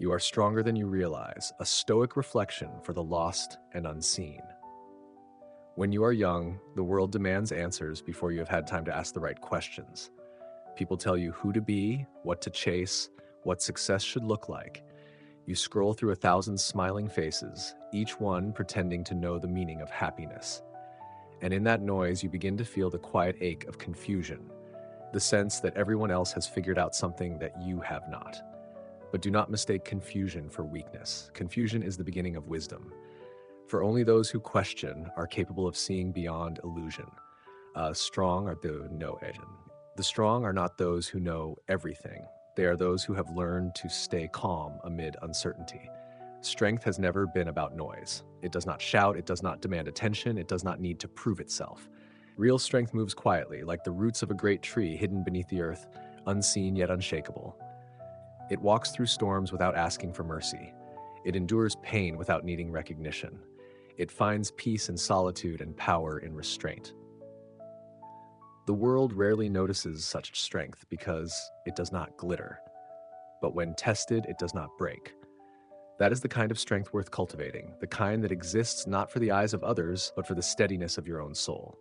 You are stronger than you realize, a stoic reflection for the lost and unseen. When you are young, the world demands answers before you have had time to ask the right questions. People tell you who to be, what to chase, what success should look like. You scroll through 1,000 smiling faces, each one pretending to know the meaning of happiness. And in that noise, you begin to feel the quiet ache of confusion, the sense that everyone else has figured out something that you have not. But do not mistake confusion for weakness. Confusion is the beginning of wisdom. For only those who question are capable of seeing beyond illusion. Strong are the no Asian. The strong are not those who know everything. They are those who have learned to stay calm amid uncertainty. Strength has never been about noise. It does not shout, it does not demand attention, it does not need to prove itself. Real strength moves quietly, like the roots of a great tree hidden beneath the earth, unseen yet unshakable. It walks through storms without asking for mercy. It endures pain without needing recognition. It finds peace in solitude and power in restraint. The world rarely notices such strength because it does not glitter. But when tested, it does not break. That is the kind of strength worth cultivating, the kind that exists not for the eyes of others, but for the steadiness of your own soul.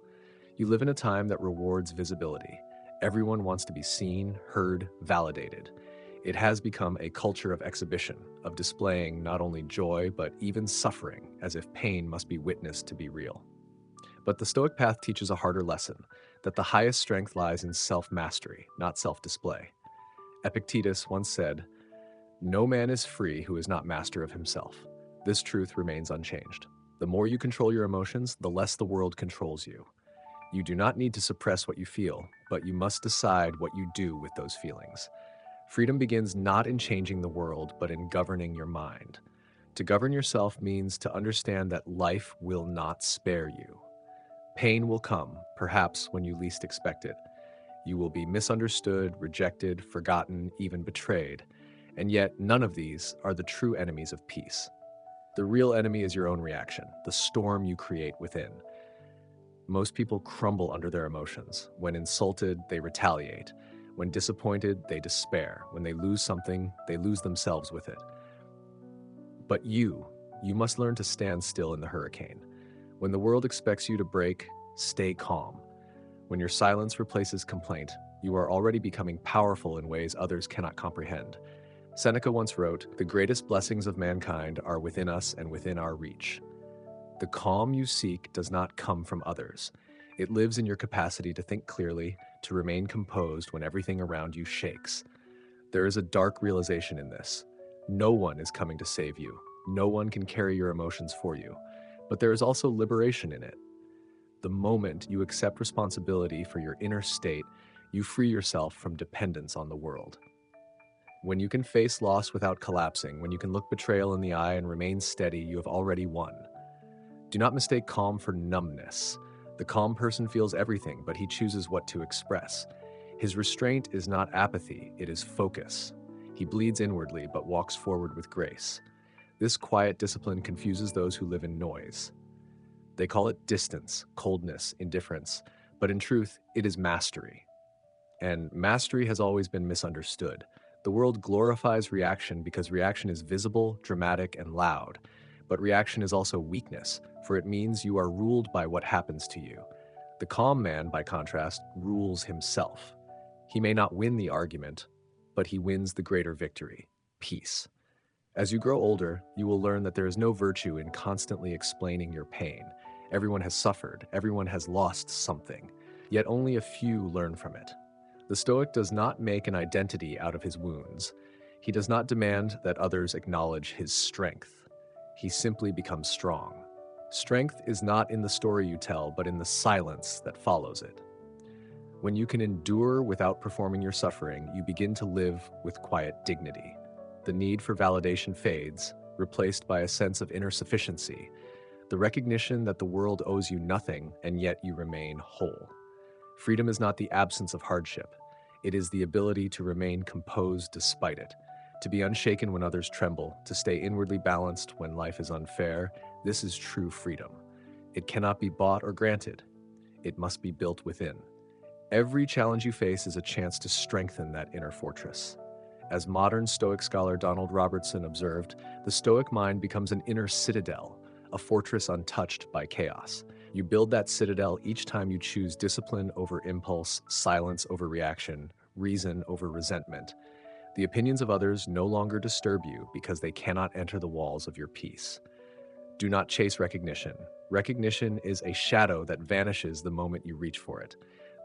You live in a time that rewards visibility. Everyone wants to be seen, heard, validated. It has become a culture of exhibition, of displaying not only joy, but even suffering, as if pain must be witnessed to be real. But the Stoic path teaches a harder lesson, that the highest strength lies in self-mastery, not self-display. Epictetus once said, "No man is free who is not master of himself." This truth remains unchanged. The more you control your emotions, the less the world controls you. You do not need to suppress what you feel, but you must decide what you do with those feelings. Freedom begins not in changing the world, but in governing your mind. To govern yourself means to understand that life will not spare you. Pain will come, perhaps when you least expect it. You will be misunderstood, rejected, forgotten, even betrayed. And yet, none of these are the true enemies of peace. The real enemy is your own reaction, the storm you create within. Most people crumble under their emotions. When insulted, they retaliate. When disappointed, they despair. When they lose something, they lose themselves with it. But you must learn to stand still in the hurricane. When the world expects you to break, stay calm. When your silence replaces complaint, you are already becoming powerful in ways others cannot comprehend. Seneca once wrote, "The greatest blessings of mankind are within us and within our reach." The calm you seek does not come from others. It lives in your capacity to think clearly, to remain composed when everything around you shakes. There is a dark realization in this. No one is coming to save you. No one can carry your emotions for you. But there is also liberation in it. The moment you accept responsibility for your inner state, you free yourself from dependence on the world. When you can face loss without collapsing, when you can look betrayal in the eye and remain steady, you have already won. Do not mistake calm for numbness. The calm person feels everything, but he chooses what to express. His restraint is not apathy, it is focus. He bleeds inwardly, but walks forward with grace. This quiet discipline confuses those who live in noise. They call it distance, coldness, indifference, but in truth, it is mastery. And mastery has always been misunderstood. The world glorifies reaction because reaction is visible, dramatic, and loud. But reaction is also weakness, for it means you are ruled by what happens to you. The calm man, by contrast, rules himself. He may not win the argument, but he wins the greater victory, peace. As you grow older, you will learn that there is no virtue in constantly explaining your pain. Everyone has suffered, everyone has lost something, yet only a few learn from it. The Stoic does not make an identity out of his wounds. He does not demand that others acknowledge his strength. He simply becomes strong. Strength is not in the story you tell, but in the silence that follows it. When you can endure without performing your suffering, you begin to live with quiet dignity. The need for validation fades, replaced by a sense of inner sufficiency, the recognition that the world owes you nothing, and yet you remain whole. Freedom is not the absence of hardship. It is the ability to remain composed despite it, to be unshaken when others tremble, to stay inwardly balanced when life is unfair. This is true freedom. It cannot be bought or granted. It must be built within. Every challenge you face is a chance to strengthen that inner fortress. As modern Stoic scholar Donald Robertson observed, the Stoic mind becomes an inner citadel, a fortress untouched by chaos. You build that citadel each time you choose discipline over impulse, silence over reaction, reason over resentment. The opinions of others no longer disturb you because they cannot enter the walls of your peace. Do not chase recognition. Recognition is a shadow that vanishes the moment you reach for it.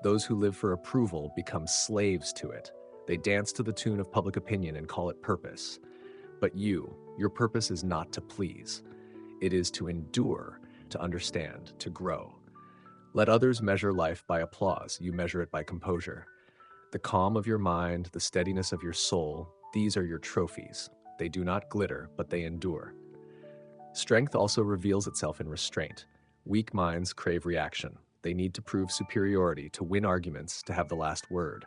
Those who live for approval become slaves to it. They dance to the tune of public opinion and call it purpose. But your purpose is not to please. It is to endure, to understand, to grow. Let others measure life by applause. You measure it by composure. The calm of your mind, the steadiness of your soul, these are your trophies. They do not glitter, but they endure. Strength also reveals itself in restraint. Weak minds crave reaction. They need to prove superiority, to win arguments, to have the last word.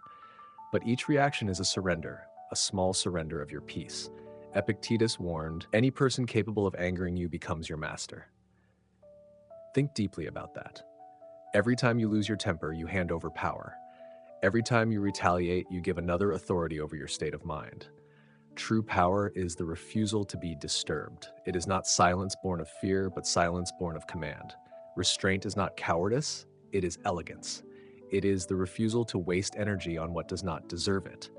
But each reaction is a surrender, a small surrender of your peace. Epictetus warned, any person capable of angering you becomes your master. Think deeply about that. Every time you lose your temper, you hand over power. Every time you retaliate, you give another authority over your state of mind. True power is the refusal to be disturbed. It is not silence born of fear, but silence born of command. Restraint is not cowardice, it is elegance. It is the refusal to waste energy on what does not deserve it.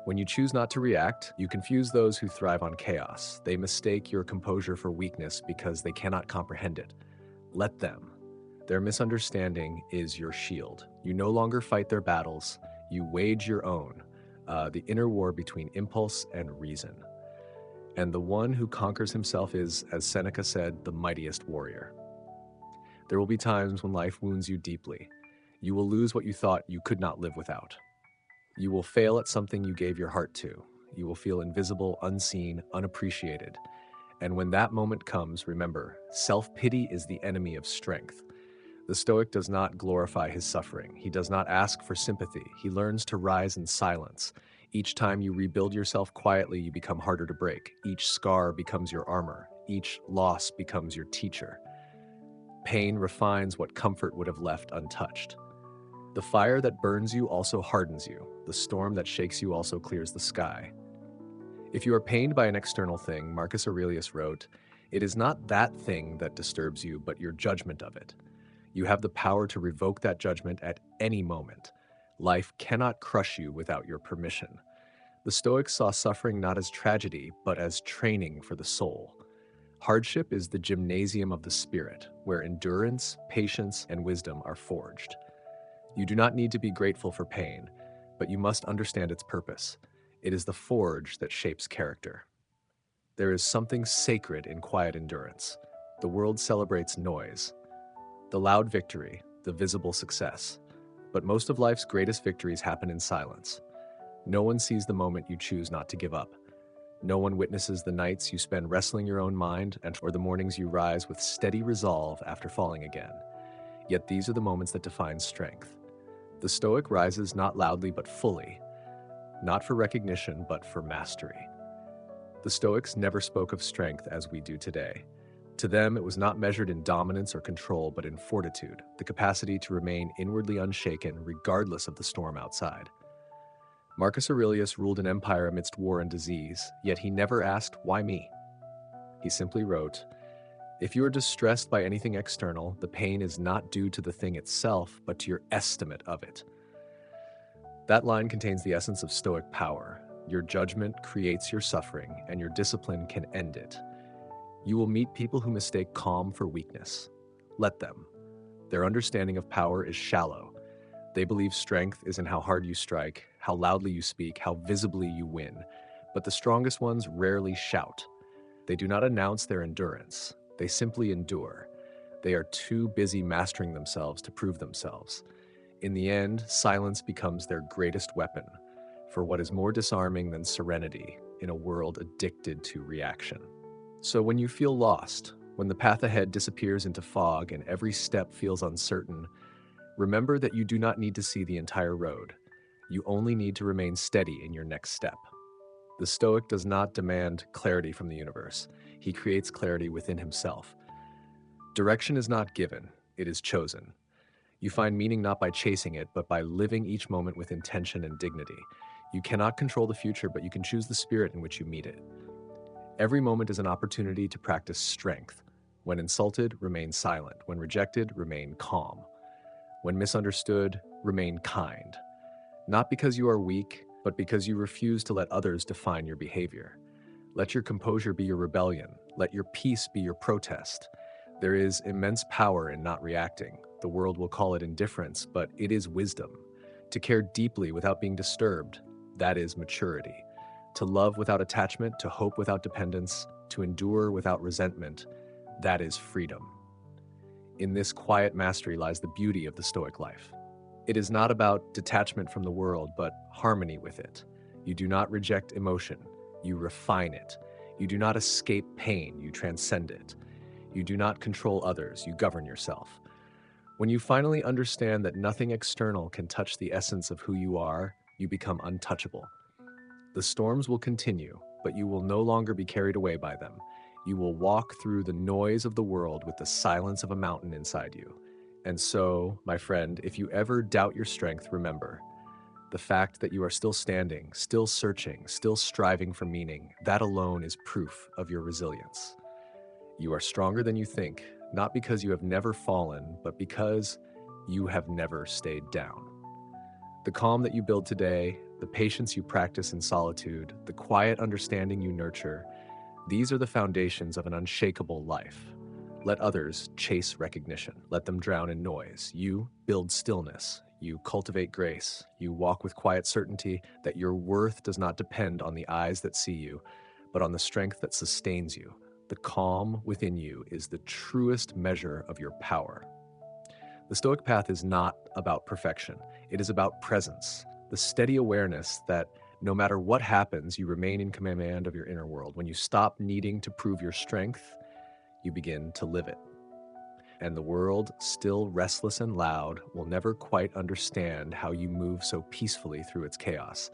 When you choose not to react, you confuse those who thrive on chaos. They mistake your composure for weakness because they cannot comprehend it. Let them. Their misunderstanding is your shield. You no longer fight their battles, you wage your own, the inner war between impulse and reason. And the one who conquers himself is, as Seneca said, the mightiest warrior. There will be times when life wounds you deeply. You will lose what you thought you could not live without. You will fail at something you gave your heart to. You will feel invisible, unseen, unappreciated. And when that moment comes, remember, self-pity is the enemy of strength. The Stoic does not glorify his suffering. He does not ask for sympathy. He learns to rise in silence. Each time you rebuild yourself quietly, you become harder to break. Each scar becomes your armor. Each loss becomes your teacher. Pain refines what comfort would have left untouched. The fire that burns you also hardens you. The storm that shakes you also clears the sky. If you are pained by an external thing, Marcus Aurelius wrote, "It is not that thing that disturbs you, but your judgment of it." You have the power to revoke that judgment at any moment. Life cannot crush you without your permission. The Stoics saw suffering not as tragedy, but as training for the soul. Hardship is the gymnasium of the spirit, where endurance, patience, and wisdom are forged. You do not need to be grateful for pain, but you must understand its purpose. It is the forge that shapes character. There is something sacred in quiet endurance. The world celebrates noise, the loud victory, the visible success. But most of life's greatest victories happen in silence. No one sees the moment you choose not to give up. No one witnesses the nights you spend wrestling your own mind or the mornings you rise with steady resolve after falling again. Yet these are the moments that define strength. The Stoic rises not loudly but fully, not for recognition but for mastery. The Stoics never spoke of strength as we do today. To them, it was not measured in dominance or control, but in fortitude, the capacity to remain inwardly unshaken regardless of the storm outside. Marcus Aurelius ruled an empire amidst war and disease, yet he never asked, "Why me?" He simply wrote, "If you are distressed by anything external, the pain is not due to the thing itself, but to your estimate of it." That line contains the essence of Stoic power. Your judgment creates your suffering, and your discipline can end it. You will meet people who mistake calm for weakness. Let them. Their understanding of power is shallow. They believe strength is in how hard you strike, how loudly you speak, how visibly you win. But the strongest ones rarely shout. They do not announce their endurance. They simply endure. They are too busy mastering themselves to prove themselves. In the end, silence becomes their greatest weapon, for what is more disarming than serenity in a world addicted to reaction. So when you feel lost, when the path ahead disappears into fog and every step feels uncertain, remember that you do not need to see the entire road. You only need to remain steady in your next step. The Stoic does not demand clarity from the universe. He creates clarity within himself. Direction is not given, it is chosen. You find meaning not by chasing it, but by living each moment with intention and dignity. You cannot control the future, but you can choose the spirit in which you meet it. Every moment is an opportunity to practice strength. When insulted, remain silent. When rejected, remain calm. When misunderstood, remain kind. Not because you are weak, but because you refuse to let others define your behavior. Let your composure be your rebellion. Let your peace be your protest. There is immense power in not reacting. The world will call it indifference, but it is wisdom. To care deeply without being disturbed, that is maturity. To love without attachment, to hope without dependence, to endure without resentment, that is freedom. In this quiet mastery lies the beauty of the Stoic life. It is not about detachment from the world, but harmony with it. You do not reject emotion, you refine it. You do not escape pain, you transcend it. You do not control others, you govern yourself. When you finally understand that nothing external can touch the essence of who you are, you become untouchable. The storms will continue, but you will no longer be carried away by them. You will walk through the noise of the world with the silence of a mountain inside you. And so, my friend, if you ever doubt your strength, remember, the fact that you are still standing, still searching, still striving for meaning, that alone is proof of your resilience. You are stronger than you think, not because you have never fallen, but because you have never stayed down. The calm that you build today, the patience you practice in solitude, the quiet understanding you nurture, these are the foundations of an unshakable life. Let others chase recognition. Let them drown in noise. You build stillness. You cultivate grace. You walk with quiet certainty that your worth does not depend on the eyes that see you, but on the strength that sustains you. The calm within you is the truest measure of your power. The Stoic path is not about perfection. It is about presence, the steady awareness that no matter what happens, you remain in command of your inner world. When you stop needing to prove your strength, you begin to live it. And the world, still restless and loud, will never quite understand how you move so peacefully through its chaos.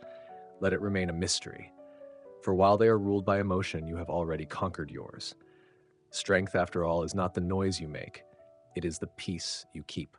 Let it remain a mystery. For while they are ruled by emotion, you have already conquered yours. Strength, after all, is not the noise you make. It is the peace you keep.